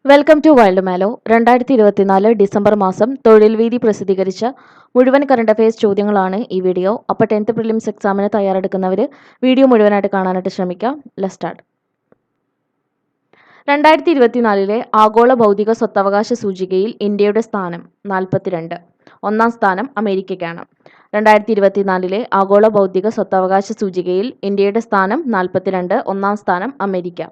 Welcome to wild mallow. 2024 December മാസം തൊഴിൽ വീതി പ്രസിദ്ധീകരിച്ച മുഴുവൻ കറണ്ട് അഫയേഴ്സ് ചോദ്യങ്ങളാണ് ഈ വീഡിയോ. അപ്പോൾ 10th പ്രിലിംസ് എക്സാമിന് തയ്യാറെടുക്കുന്നവർ വീഡിയോ മുഴുവനായിട്ട് കാണാനായിട്ട് ശ്രമിക്കാം. Let's start. 2024 ആഗോള ഭൗതിക സ്വത്തവകാശ സൂചികയിൽ ഇന്ത്യയുടെ സ്ഥാനം 42. ഒന്നാം സ്ഥാനം അമേരിക്കയ്ക്കാണ്. 2024 ആഗോള ഭൗതിക സ്വത്തവകാശ സൂചികയിൽ ഇന്ത്യയുടെ സ്ഥാനം 42. ഒന്നാം സ്ഥാനം അമേരിക്ക.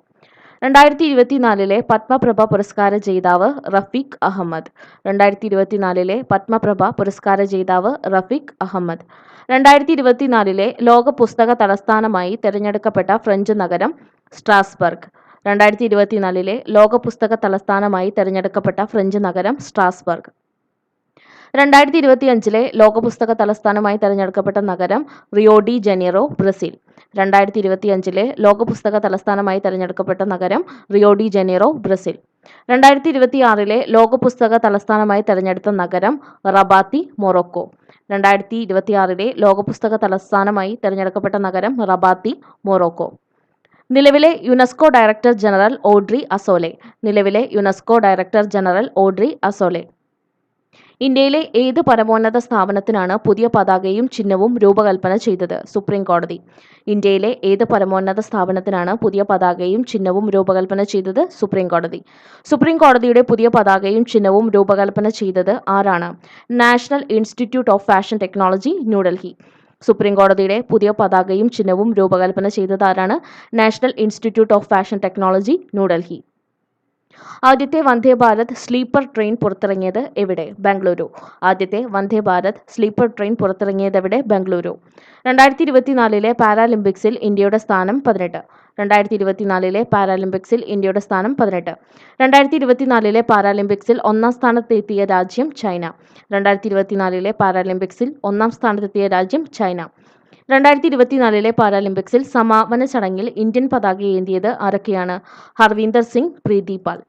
2024 പത്മപ്രഭ പുരസ്കാര ജേതാവ് റഫീഖ് അഹമ്മദ്. 2024 പത്മപ്രഭ പുരസ്കാര ജേതാവ് റഫീഖ് അഹമ്മദ്. 2024 ലോക പുസ്തക തലസ്ഥാനമായി തിരഞ്ഞെടുക്കപ്പെട്ട ഫ്രഞ്ച് നഗരം സ്ട്രാസ്ബർഗ്. 2024 ലോക പുസ്തക തലസ്ഥാനമായി തിരഞ്ഞെടുക്കപ്പെട്ട ഫ്രഞ്ച് നഗരം സ്ട്രാസ്ബർഗ്. 2025 ലോക പുസ്തക തലസ്ഥാനമായി തിരഞ്ഞെടുക്കപ്പെട്ട നഗരം റിയോ ഡി ജനീറോ, ബ്രസീൽ. 2025 ലോക പുസ്തക തലസ്ഥാനമായി തിരഞ്ഞെടുക്കപ്പെട്ട നഗരം റിയോ ഡി ജനീറോ, ബ്രസീൽ. 2026 ലോക പുസ്തക തലസ്ഥാനമായി തിരഞ്ഞെടുത്ത നഗരം റബാത്തി, മൊറോക്കോ. 2026 ലോക പുസ്തക തലസ്ഥാനമായി തിരഞ്ഞെടുക്കപ്പെട്ട നഗരം റബാത്തി, മൊറോക്കോ. നിലവിലെ UNESCO director general Audrey Azoulay. നിലവിലെ UNESCO director general Audrey Azoulay. ഇന്ത്യയിലെ ഏത് പരമോന്നത സ്ഥാപനത്തിനാണ് പുതിയ പതാകയും ചിഹ്നവും രൂപകൽപ്പന ചെയ്തത്? സുപ്രീം കോടതി. ഇന്ത്യയിലെ ഏത് പരമോന്നത സ്ഥാപനത്തിനാണ് പുതിയ പതാകയും ചിഹ്നവും രൂപകൽപ്പന ചെയ്തത്? സുപ്രീം കോടതി. സുപ്രീം കോടതിയുടെ പുതിയ പതാകയും ചിഹ്നവും രൂപകൽപ്പന ചെയ്തത് ആരാണ്? National institute of fashion technology, New Delhi. Supreme കോടതിയുടെ പുതിയ പതാകയും ചിഹ്നവും രൂപകൽപ്പന ചെയ്തത് ആരാണ്? National institute of fashion technology, New Delhi. ആദ്യത്തെ വന്ദേ ഭാരത് സ്ലീപ്പർ ട്രെയിൻ പുറത്തിറങ്ങിയത് എവിടെ? ബംഗളൂരു. ആദ്യത്തെ വന്ദേ ഭാരത് സ്ലീപ്പർ ട്രെയിൻ പുറത്തിറങ്ങിയത് എവിടെ? ബംഗളൂരു. 2024 പാരാലിമ്പിക്സിൽ ഇന്ത്യയുടെ സ്ഥാനം 18. 2024 പാരാലിമ്പിക്സിൽ ഇന്ത്യയുടെ സ്ഥാനം 18. 2024 പാരാലിമ്പിക്സിൽ ഒന്നാം സ്ഥാനത്തെത്തിയ രാജ്യം ചൈന. 2024 പാരാലിമ്പിക്സിൽ ഒന്നാം സ്ഥാനത്തെത്തിയ രാജ്യം ചൈന. 2024 പാരാലിമ്പിക്സിൽ സമാപന ചടങ്ങിൽ ഇന്ത്യൻ പതാക ഏന്തിയത് ആരൊക്കെയാണ്? ഹർവീന്ദർ സിംഗ്, പ്രീതി പാൽ.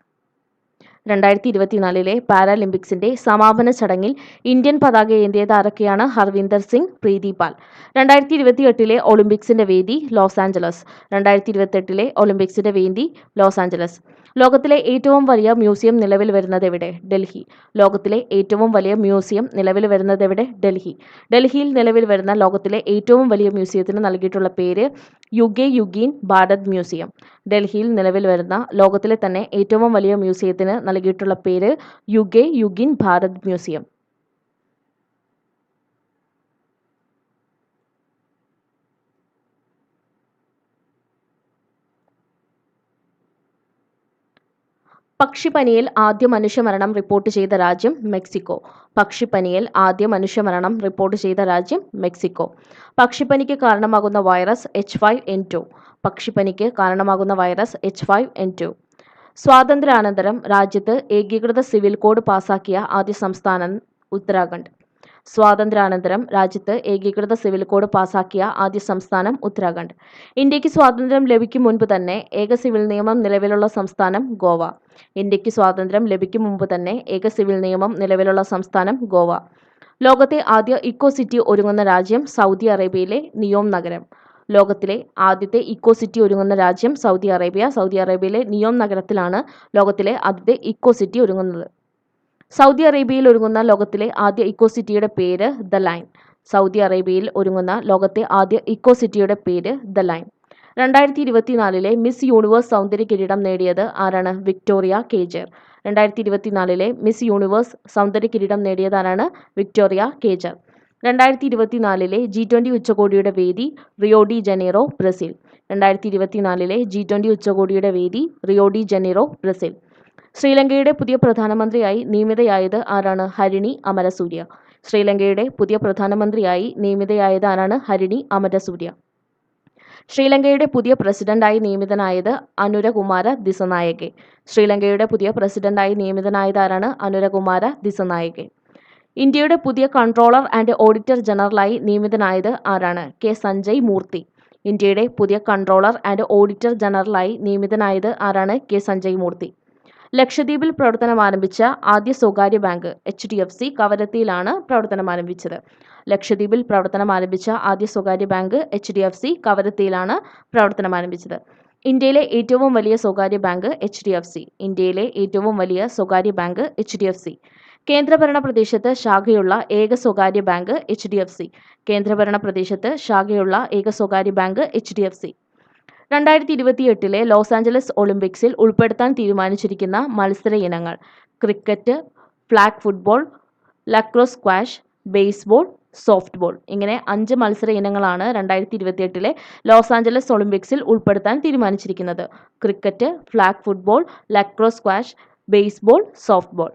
2024 പാരാലിമ്പിക്സിന്റെ സമാപന ചടങ്ങിൽ ഇന്ത്യൻ പതാക ഏന്തിയത് ആരൊക്കെയാണ്? ഹർവീന്ദർ സിംഗ്, പ്രീതി പാൽ. 2028 ഒളിമ്പിക്സിന്റെ വേദി ലോസ് ആഞ്ചലസ്. 2028 ഒളിമ്പിക്സിന്റെ വേദി ലോസ് ആഞ്ചലസ്. ലോകത്തിലെ ഏറ്റവും വലിയ മ്യൂസിയം നിലവിൽ വരുന്നത് എവിടെ? ഡൽഹി. ലോകത്തിലെ ഏറ്റവും വലിയ മ്യൂസിയം നിലവിൽ വരുന്നത് എവിടെ? ഡൽഹി. ഡൽഹിയിൽ നിലവിൽ വരുന്ന ലോകത്തിലെ ഏറ്റവും വലിയ മ്യൂസിയത്തിന് നൽകിയിട്ടുള്ള പേര് യുഗെ യുഗീൻ ഭാരത് മ്യൂസിയം. ഡൽഹിയിൽ നിലവിൽ വരുന്ന ലോകത്തിലെ തന്നെ ഏറ്റവും വലിയ മ്യൂസിയത്തിന് നൽകിയിട്ടുള്ള പേര് യുഗെ യുഗീൻ ഭാരത് മ്യൂസിയം. പക്ഷിപ്പനിയിൽ ആദ്യ മനുഷ്യമരണം റിപ്പോർട്ട് ചെയ്ത രാജ്യം മെക്സിക്കോ. പക്ഷിപ്പനിയിൽ ആദ്യ മനുഷ്യമരണം റിപ്പോർട്ട് ചെയ്ത രാജ്യം മെക്സിക്കോ. പക്ഷിപ്പനിക്ക് കാരണമാകുന്ന വൈറസ് H5N2. പക്ഷിപ്പനിക്ക് കാരണമാകുന്ന വൈറസ് H5N2. സ്വാതന്ത്ര്യാനന്തരം രാജ്യത്ത് ഏകീകൃത സിവിൽ കോഡ് പാസാക്കിയ ആദ്യ സംസ്ഥാനം ഉത്തരാഖണ്ഡ്. സ്വാതന്ത്ര്യാനന്തരം രാജ്യത്ത് ഏകീകൃത സിവിൽ കോഡ് പാസാക്കിയ ആദ്യ സംസ്ഥാനം ഉത്തരാഖണ്ഡ്. ഇന്ത്യക്ക് സ്വാതന്ത്ര്യം ലഭിക്കും മുൻപ് തന്നെ ഏക സിവിൽ നിയമം നിലവിലുള്ള സംസ്ഥാനം ഗോവ. ഇന്ത്യക്ക് സ്വാതന്ത്ര്യം ലഭിക്കും മുമ്പ് തന്നെ ഏക സിവിൽ നിയമം നിലവിലുള്ള സംസ്ഥാനം ഗോവ. ലോകത്തെ ആദ്യ ഇക്കോ സിറ്റി ഒരുങ്ങുന്ന രാജ്യം സൗദി അറേബ്യയിലെ നിയോം നഗരം. ലോകത്തിലെ ആദ്യത്തെ ഇക്കോ സിറ്റി ഒരുങ്ങുന്ന രാജ്യം സൗദി അറേബ്യ. സൗദി അറേബ്യയിലെ നിയോം നഗരത്തിലാണ് ലോകത്തിലെ ആദ്യത്തെ ഇക്കോ സിറ്റി ഒരുങ്ങുന്നത്. സൗദി അറേബ്യയിൽ ഒരുങ്ങുന്ന ലോകത്തിലെ ആദ്യ ഇക്കോ സിറ്റിയുടെ പേര് ദ ലൈൻ. സൗദി അറേബ്യയിൽ ഒരുങ്ങുന്ന ലോകത്തെ ആദ്യ ഇക്കോ സിറ്റിയുടെ പേര് ദ ലൈൻ. 2024 മിസ് യൂണിവേഴ്സ് സൗന്ദര്യ കിരീടം നേടിയത് ആരാണ്? വിക്ടോറിയ കേജർ. 2024 മിസ് യൂണിവേഴ്സ് സൗന്ദര്യ കിരീടം നേടിയത് ആരാണ്? വിക്ടോറിയ കേജർ. 2024 G20 ഉച്ചകോടിയുടെ വേദി Rio de Janeiro, Brazil. 2024 G20 ഉച്ചകോടിയുടെ വേദി റിയോ ഡി ജനീറോ, ബ്രസീൽ. ശ്രീലങ്കയുടെ പുതിയ പ്രധാനമന്ത്രിയായി നിയമിതയായത് ആരാണ്? ഹരിണി അമരസൂര്യ. ശ്രീലങ്കയുടെ പുതിയ പ്രധാനമന്ത്രിയായി നിയമിതയായത് ആരാണ്? ഹരിണി അമരസൂര്യ. ശ്രീലങ്കയുടെ പുതിയ പ്രസിഡന്റായി നിയമിതനായത് അനുരകുമാര ദിസനായകെ. ശ്രീലങ്കയുടെ പുതിയ പ്രസിഡന്റായി നിയമിതനായത് ആരാണ്? അനുരകുമാര ദിസനായകെ. ഇന്ത്യയുടെ പുതിയ കൺട്രോളർ ആൻഡ് ഓഡിറ്റർ ജനറലായി നിയമിതനായത് ആരാണ്? കെ സഞ്ജയ് മൂർത്തി. ഇന്ത്യയുടെ പുതിയ കൺട്രോളർ ആൻഡ് ഓഡിറ്റർ ജനറലായി നിയമിതനായത് ആരാണ്? കെ സഞ്ജയ് മൂർത്തി. ലക്ഷദ്വീപിൽ പ്രവർത്തനം ആരംഭിച്ച ആദ്യ സ്വകാര്യ ബാങ്ക് HDFC കവരത്തിയിലാണ് പ്രവർത്തനം ആരംഭിച്ചത്. ലക്ഷദ്വീപിൽ പ്രവർത്തനം ആരംഭിച്ച ആദ്യ സ്വകാര്യ ബാങ്ക് HDFC കവരത്തിയിലാണ് പ്രവർത്തനം ആരംഭിച്ചത്. ഇന്ത്യയിലെ ഏറ്റവും വലിയ സ്വകാര്യ ബാങ്ക് HDFC. ഇന്ത്യയിലെ ഏറ്റവും വലിയ സ്വകാര്യ ബാങ്ക് HDFC. കേന്ദ്രഭരണ പ്രദേശത്ത് ശാഖയുള്ള ഏക സ്വകാര്യ ബാങ്ക് HDFC. കേന്ദ്രഭരണ പ്രദേശത്ത് ശാഖയുള്ള ഏക സ്വകാര്യ ബാങ്ക് HDFC. 2028 ലോസ് ആഞ്ചലസ് ഒളിമ്പിക്സിൽ ഉൾപ്പെടുത്താൻ തീരുമാനിച്ചിരിക്കുന്ന മത്സര ഇനങ്ങൾ: cricket, flag football, lacrosse squash, baseball, softball. ഇങ്ങനെ 5 മത്സര ഇനങ്ങളാണ് 2028 ലോസ് ആഞ്ചലസ് ഒളിമ്പിക്സിൽ ഉൾപ്പെടുത്താൻ തീരുമാനിച്ചിരിക്കുന്നത്. Cricket, flag football, lacrosse squash, baseball, softball.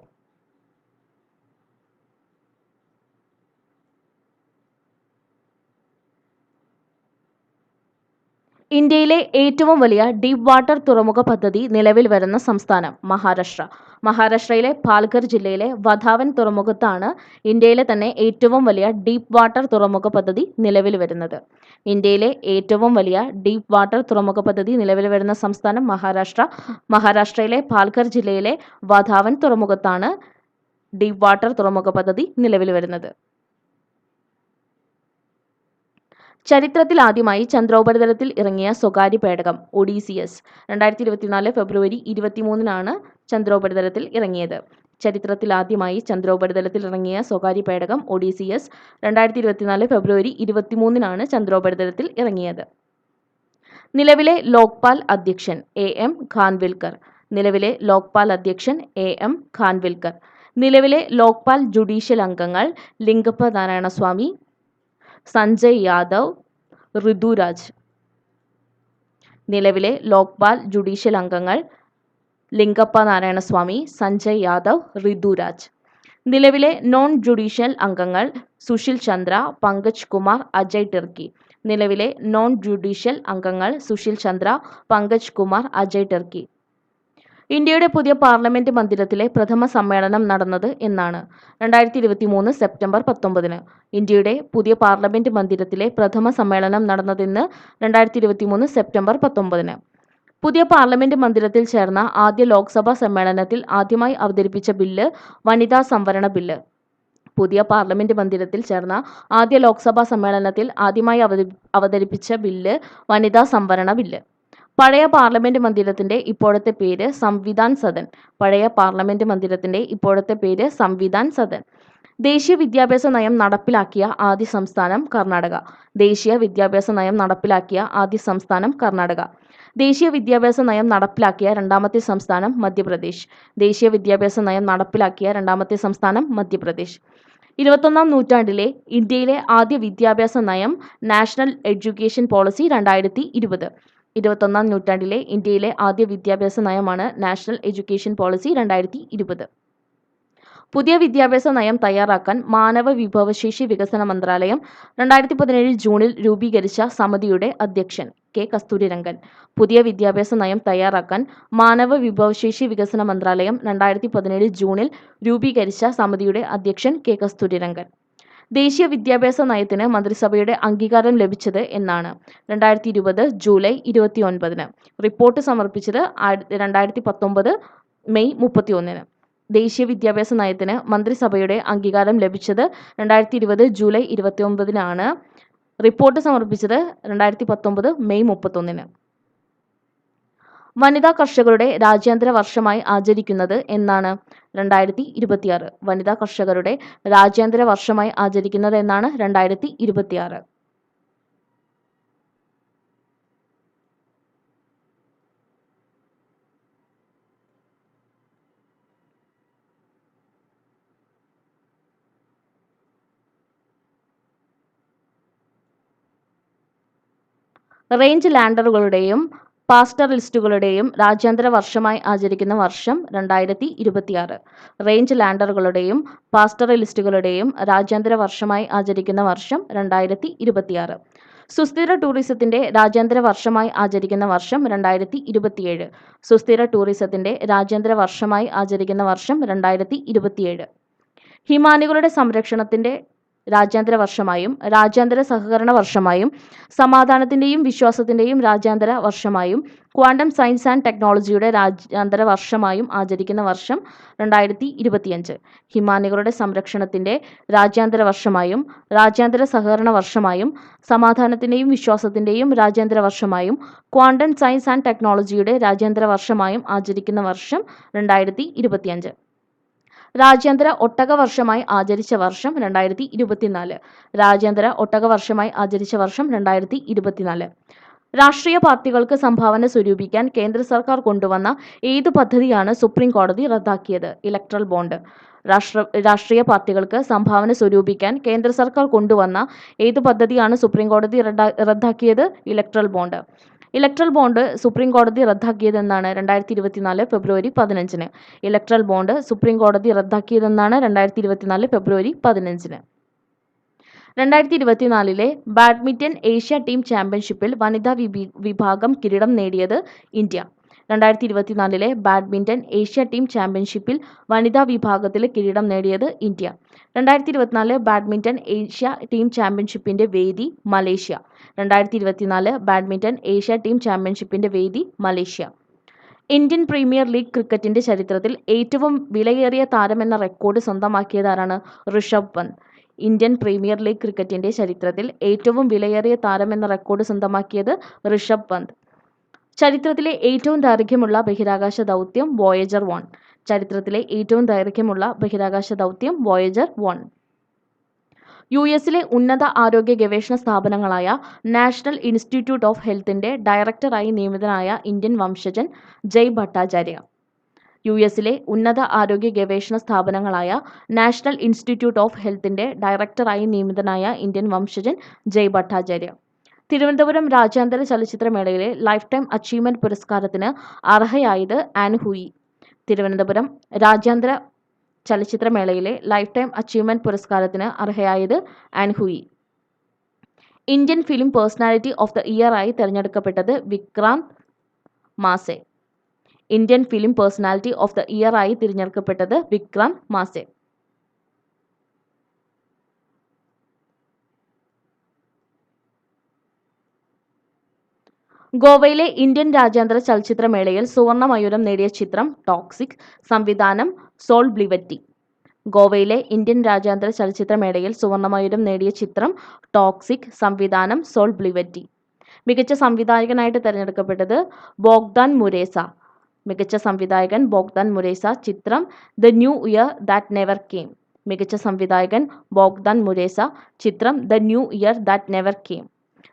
ഇന്ത്യയിലെ ഏറ്റവും വലിയ ഡീപ് വാട്ടർ തുറമുഖ പദ്ധതി നിലവിൽ വരുന്ന സംസ്ഥാനം മഹാരാഷ്ട്ര. മഹാരാഷ്ട്രയിലെ പാൽഘർ ജില്ലയിലെ വധാവൻ തുറമുഖത്താണ് ഇന്ത്യയിലെ തന്നെ ഏറ്റവും വലിയ ഡീപ് വാട്ടർ തുറമുഖ പദ്ധതി നിലവിൽ വരുന്നത്. ഇന്ത്യയിലെ ഏറ്റവും വലിയ ഡീപ് വാട്ടർ തുറമുഖ പദ്ധതി നിലവിൽ വരുന്ന സംസ്ഥാനം മഹാരാഷ്ട്ര. മഹാരാഷ്ട്രയിലെ പാൽഘർ ജില്ലയിലെ വധാവൻ തുറമുഖത്താണ് ഡീപ് വാട്ടർ തുറമുഖ പദ്ധതി നിലവിൽ വരുന്നത്. ചരിത്രത്തിൽ ആദ്യമായി ചന്ദ്രോപരിതലത്തിൽ ഇറങ്ങിയ സ്വകാര്യ പേടകം ഒഡീസിയസ്. 2024 ഫെബ്രുവരി 23 ചന്ദ്രോപരിതലത്തിൽ ഇറങ്ങിയത്. ചരിത്രത്തിൽ ആദ്യമായി ചന്ദ്രോപരിതലത്തിൽ ഇറങ്ങിയ സ്വകാര്യ പേടകം ഒഡീസിയസ്. 2024 ഫെബ്രുവരി 23 ചന്ദ്രോപരിതലത്തിൽ ഇറങ്ങിയത്. നിലവിലെ ലോക്പാൽ അധ്യക്ഷൻ AM ഖാൻവിൽക്കർ. നിലവിലെ ലോക്പാൽ അധ്യക്ഷൻ AM ഖാൻവിൽക്കർ. നിലവിലെ ലോക്പാൽ ജുഡീഷ്യൽ അംഗങ്ങൾ ലിംഗപ്പ നാരായണസ്വാമി, സഞ്ജയ് യാദവ്, ഋതുരാജ്. നിലവിലെ ലോക്പാൽ ജുഡീഷ്യൽ അംഗങ്ങൾ ലിംഗപ്പ നാരായണസ്വാമി, സഞ്ജയ് യാദവ്, ഋതുരാജ്. നിലവിലെ നോൺ ജുഡീഷ്യൽ അംഗങ്ങൾ സുശീൽ ചന്ദ്ര, പങ്കജ് കുമാർ, അജയ് ടിർക്കി. നിലവിലെ നോൺ ജുഡീഷ്യൽ അംഗങ്ങൾ സുശീൽ ചന്ദ്ര, പങ്കജ് കുമാർ, അജയ് ടിർക്കി. ഇന്ത്യയുടെ പുതിയ പാർലമെന്റ് മന്ദിരത്തിലെ പ്രഥമ സമ്മേളനം നടന്നത് എന്നാണ്? 2023 സെപ്റ്റംബർ 19. ഇന്ത്യയുടെ പുതിയ പാർലമെന്റ് മന്ദിരത്തിലെ പ്രഥമ സമ്മേളനം നടന്നതെന്ന് 2023 സെപ്റ്റംബർ 19. പുതിയ പാർലമെന്റ് മന്ദിരത്തിൽ ചേർന്ന ആദ്യ ലോക്സഭാ സമ്മേളനത്തിൽ ആദ്യമായി അവതരിപ്പിച്ച ബില്ല് വനിതാ സംവരണ ബില്ല്. പുതിയ പാർലമെന്റ് മന്ദിരത്തിൽ ചേർന്ന ആദ്യ ലോക്സഭാ സമ്മേളനത്തിൽ ആദ്യമായി അവതരിപ്പിച്ച ബില്ല് വനിതാ സംവരണ ബില്ല്. പഴയ പാർലമെന്റ് മന്ദിരത്തിന്റെ ഇപ്പോഴത്തെ പേര് സംവിധാൻ സദൻ. പഴയ പാർലമെന്റ് മന്ദിരത്തിന്റെ ഇപ്പോഴത്തെ പേര് സംവിധാൻ സദൻ. ദേശീയ വിദ്യാഭ്യാസ നയം നടപ്പിലാക്കിയ ആദ്യ സംസ്ഥാനം കർണാടക. ദേശീയ വിദ്യാഭ്യാസ നയം നടപ്പിലാക്കിയ ആദ്യ സംസ്ഥാനം കർണാടക. ദേശീയ വിദ്യാഭ്യാസ നയം നടപ്പിലാക്കിയ രണ്ടാമത്തെ സംസ്ഥാനം മധ്യപ്രദേശ്. ദേശീയ വിദ്യാഭ്യാസ നയം നടപ്പിലാക്കിയ രണ്ടാമത്തെ സംസ്ഥാനം മധ്യപ്രദേശ്. 21-ാം നൂറ്റാണ്ടിലെ ഇന്ത്യയിലെ ആദ്യ വിദ്യാഭ്യാസ നയം നാഷണൽ എഡ്യൂക്കേഷൻ പോളിസി 2020. 21-ാം നൂറ്റാണ്ടിലെ ഇന്ത്യയിലെ ആദ്യ വിദ്യാഭ്യാസ നയമാണ് നാഷണൽ എഡ്യൂക്കേഷൻ പോളിസി 2020. പുതിയ വിദ്യാഭ്യാസ നയം തയ്യാറാക്കാൻ മാനവ വിഭവശേഷി വികസന മന്ത്രാലയം 2017 ജൂണിൽ രൂപീകരിച്ച സമിതിയുടെ അധ്യക്ഷൻ K. കസ്തൂരിരംഗൻ. പുതിയ വിദ്യാഭ്യാസ നയം തയ്യാറാക്കാൻ മാനവ വിഭവശേഷി വികസന മന്ത്രാലയം 2017 ജൂണിൽ രൂപീകരിച്ച സമിതിയുടെ അധ്യക്ഷൻ K. കസ്തൂരിരംഗൻ. ദേശീയ വിദ്യാഭ്യാസ നയത്തിന് മന്ത്രിസഭയുടെ അംഗീകാരം ലഭിച്ചത് എന്നാണ്? 2020 ജൂലൈ 29. റിപ്പോർട്ട് സമർപ്പിച്ചത് 2019 മെയ് 31. ദേശീയ വിദ്യാഭ്യാസ നയത്തിന് മന്ത്രിസഭയുടെ അംഗീകാരം ലഭിച്ചത് 2020 ജൂലൈ 29. റിപ്പോർട്ട് സമർപ്പിച്ചത് 2019 മെയ് 31. വനിതാ കർഷകരുടെ രാജ്യാന്തര വർഷമായി ആചരിക്കുന്നത് എന്നാണ്? 2026. വനിതാ കർഷകരുടെ രാജ്യാന്തര വർഷമായി ആചരിക്കുന്നത് എന്നാണ്? 2026. റേഞ്ച് ലാൻഡറുകളുടെയും പാസ്റ്ററലിസ്റ്റുകളുടെയും രാജ്യാന്തര വർഷമായി ആചരിക്കുന്ന വർഷം 2026. റേഞ്ച് ലാൻഡറുകളുടെയും പാസ്റ്ററലിസ്റ്റുകളുടെയും രാജ്യാന്തര വർഷമായി ആചരിക്കുന്ന വർഷം 2026. സുസ്ഥിര ടൂറിസത്തിന്റെ രാജ്യാന്തര വർഷമായി ആചരിക്കുന്ന വർഷം 2027. സുസ്ഥിര ടൂറിസത്തിന്റെ രാജ്യാന്തര വർഷമായി ആചരിക്കുന്ന വർഷം 2027. ഹിമാനികളുടെ സംരക്ഷണത്തിന്റെ രാജ്യാന്തര വർഷമായും രാജ്യാന്തര സഹകരണ വർഷമായും സമാധാനത്തിന്റെയും വിശ്വാസത്തിന്റെയും രാജ്യാന്തര വർഷമായും ക്വാണ്ടം സയൻസ് ആൻഡ് ടെക്നോളജിയുടെ രാജ്യാന്തര വർഷമായും ആചരിക്കുന്ന വർഷം 2025. ഹിമാനികളുടെ സംരക്ഷണത്തിന്റെ രാജ്യാന്തര വർഷമായും രാജ്യാന്തര സഹകരണ വർഷമായും സമാധാനത്തിന്റെയും വിശ്വാസത്തിന്റെയും രാജ്യാന്തര വർഷമായും ക്വാണ്ടം സയൻസ് ആൻഡ് ടെക്നോളജിയുടെ രാജ്യാന്തര വർഷമായും ആചരിക്കുന്ന വർഷം 2025. രാജ്യാന്തര ഒട്ടക വർഷമായി ആചരിച്ച വർഷം 2024. രാജ്യാന്തര ഒട്ടക വർഷമായി ആചരിച്ച വർഷം 2024. രാഷ്ട്രീയ പാർട്ടികൾക്ക് സംഭാവന സ്വരൂപിക്കാൻ കേന്ദ്ര സർക്കാർ കൊണ്ടുവന്ന ഏത് പദ്ധതിയാണ് സുപ്രീം കോടതി റദ്ദാക്കിയത്? Electoral bond. രാഷ്ട്രീയ പാർട്ടികൾക്ക് സംഭാവന സ്വരൂപിക്കാൻ കേന്ദ്ര സർക്കാർ കൊണ്ടുവന്ന ഏത് പദ്ധതിയാണ് സുപ്രീം കോടതി റദ്ദാക്കിയത്? Electoral bond. Electoral bond supreme കോടതി റദ്ദാക്കിയതെന്നാണ് 2024 ഫെബ്രുവരി 15. ഇലക്ട്രൽ ബോണ്ട് സുപ്രീം കോടതി റദ്ദാക്കിയതെന്നാണ് 2024 ഫെബ്രുവരി 15. 2024 ബാഡ്മിന്റൺ ഏഷ്യ ടീം ചാമ്പ്യൻഷിപ്പിൽ വനിതാ വിഭാഗം കിരീടം നേടിയത് ഇന്ത്യ. 2024 ബാഡ്മിന്റൺ ഏഷ്യ ടീം ചാമ്പ്യൻഷിപ്പിൽ വനിതാ വിഭാഗത്തിൽ കിരീടം നേടിയത് ഇന്ത്യ. 2024 ബാഡ്മിന്റൺ ഏഷ്യ ടീം ചാമ്പ്യൻഷിപ്പിന്റെ വേദി മലേഷ്യ. 2024 ബാഡ്മിന്റൺ ഏഷ്യ ടീം ചാമ്പ്യൻഷിപ്പിന്റെ വേദി മലേഷ്യ. ഇന്ത്യൻ പ്രീമിയർ ലീഗ് ക്രിക്കറ്റിന്റെ ചരിത്രത്തിൽ ഏറ്റവും വിലയേറിയ താരമെന്ന record സ്വന്തമാക്കിയതാരാണ്? Rishabh Pant. Indian premier league ക്രിക്കറ്റിന്റെ ചരിത്രത്തിൽ ഏറ്റവും വിലയേറിയ താരമെന്ന റെക്കോർഡ് സ്വന്തമാക്കിയത് ഋഷഭ് പന്ത്. ചരിത്രത്തിലെ ഏറ്റവും ദൈർഘ്യമുള്ള ബഹിരാകാശ ദൗത്യം വോയേജർ 1. ചരിത്രത്തിലെ ഏറ്റവും ദൈർഘ്യമുള്ള ബഹിരാകാശ ദൗത്യം വോയേജർ 1. യുഎസിലെ ഉന്നത ആരോഗ്യ ഗവേഷണ സ്ഥാപനങ്ങളായ നാഷണൽ ഇൻസ്റ്റിറ്റ്യൂട്ട് ഓഫ് ഹെൽത്തിന്റെ ഡയറക്ടറായി നിയമിതനായ ഇന്ത്യൻ വംശജൻ ജയ് ഭട്ടാചാര്യ. യുഎസിലെ ഉന്നത ആരോഗ്യ ഗവേഷണ സ്ഥാപനങ്ങളായ നാഷണൽ ഇൻസ്റ്റിറ്റ്യൂട്ട് ഓഫ് ഹെൽത്തിന്റെ ഡയറക്ടറായി നിയമിതനായ ഇന്ത്യൻ വംശജൻ ജയ് ഭട്ടാചാര്യ. തിരുവനന്തപുരം രാജ്യാന്തര ചലച്ചിത്രമേളയിലെ ലൈഫ് ടൈം അച്ചീവ്മെന്റ് പുരസ്കാരത്തിന് അർഹയായത് ആൻ ഹൂയി. തിരുവനന്തപുരം രാജ്യാന്തര ചലച്ചിത്രമേളയിലെ ലൈഫ് ടൈം അച്ചീവ്മെന്റ് പുരസ്കാരത്തിന് അർഹയായത് Ann Hui. Indian film personality of the year ആയി തിരഞ്ഞെടുക്കപ്പെട്ടത് Vikrant Massey. Indian film personality of the year ആയി തിരഞ്ഞെടുക്കപ്പെട്ടത് വിക്രാന്ത് മാസെ. ഗോവയിലെ ഇന്ത്യൻ രാജ്യാന്തര ചലച്ചിത്രമേളയിൽ സുവർണ മയൂരം നേടിയ ചിത്രം ടോക്സിക്. സംവിധാനം സോൾ ബ്ലിവറ്റി. ഗോവയിലെ ഇന്ത്യൻ രാജ്യാന്തര ചലച്ചിത്രമേളയിൽ സുവർണ മയൂരം നേടിയ ചിത്രം ടോക്സിക്. സംവിധാനം സോൾ ബ്ലിവറ്റി. മികച്ച സംവിധായകനായിട്ട് തിരഞ്ഞെടുക്കപ്പെട്ടത് ബോഗ്ദാൻ മുരേസ. മികച്ച സംവിധായകൻ ബോഗ്ദാൻ മുരേസ. ചിത്രം the new year that never came. മികച്ച സംവിധായകൻ ബോഗ്ദാൻ മുരേസ. ചിത്രം the new year that never came.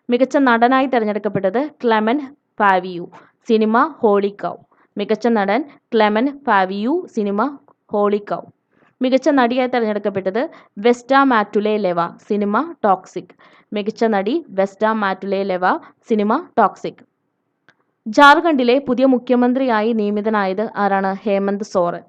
മികച്ച നടനായി തിരഞ്ഞെടുക്കപ്പെട്ടത് ക്ലെമൻ പാവിയു. സിനിമ ഹോളി കൗ. മികച്ച നടൻ ക്ലെമൻ പാവിയു. സിനിമ ഹോളി കൗ. മികച്ച നടിയായി തിരഞ്ഞെടുക്കപ്പെട്ടത് വെസ്റ്റ മാറ്റുലെ ലെവ. സിനിമ ടോക്സിക്. മികച്ച നടി വെസ്റ്റ മാറ്റുലെ ലെവ. സിനിമ ടോക്സിക്. ജാർഖണ്ഡിലെ പുതിയ മുഖ്യമന്ത്രിയായി നിയമിതനായത് ആരാണ്? ഹേമന്ത് സോറൻ.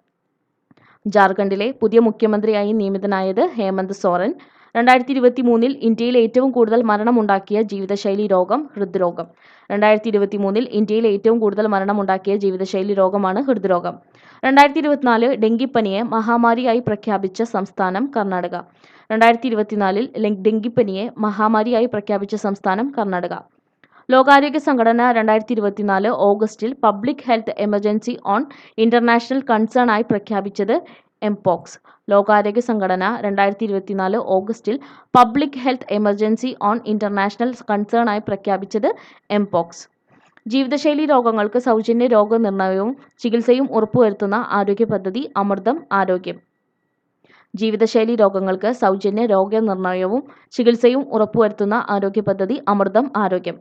ജാർഖണ്ഡിലെ പുതിയ മുഖ്യമന്ത്രിയായി നിയമിതനായത് ഹേമന്ത് സോറൻ. 2023 ഇന്ത്യയിൽ ഏറ്റവും കൂടുതൽ മരണമുണ്ടാക്കിയ ജീവിതശൈലി രോഗം ഹൃദ്രോഗം. 2023 ഇന്ത്യയിൽ ഏറ്റവും കൂടുതൽ മരണമുണ്ടാക്കിയ ജീവിതശൈലി രോഗമാണ് ഹൃദ്രോഗം. 2024 ഡെങ്കിപ്പനിയെ മഹാമാരിയായി പ്രഖ്യാപിച്ച സംസ്ഥാനം കർണാടക. 2024 ഡെങ്കിപ്പനിയെ മഹാമാരിയായി പ്രഖ്യാപിച്ച സംസ്ഥാനം കർണാടക. ലോകാരോഗ്യ സംഘടന 2024 ഓഗസ്റ്റിൽ public health emergency on international concern ആയി പ്രഖ്യാപിച്ചത് എംപോക്സ്. ലോകാരോഗ്യ സംഘടന 2024 ഓഗസ്റ്റിൽ public health emergency on international concern ആയി പ്രഖ്യാപിച്ചത് എംപോക്സ്. ജീവിതശൈലി രോഗങ്ങൾക്ക് സൗജന്യ രോഗനിർണയവും ചികിത്സയും ഉറപ്പുവരുത്തുന്ന ആരോഗ്യ പദ്ധതി അമൃതം ആരോഗ്യം. ജീവിതശൈലി രോഗങ്ങൾക്ക് സൗജന്യ രോഗനിർണയവും ചികിത്സയും ഉറപ്പുവരുത്തുന്ന ആരോഗ്യ പദ്ധതി അമൃതം ആരോഗ്യം.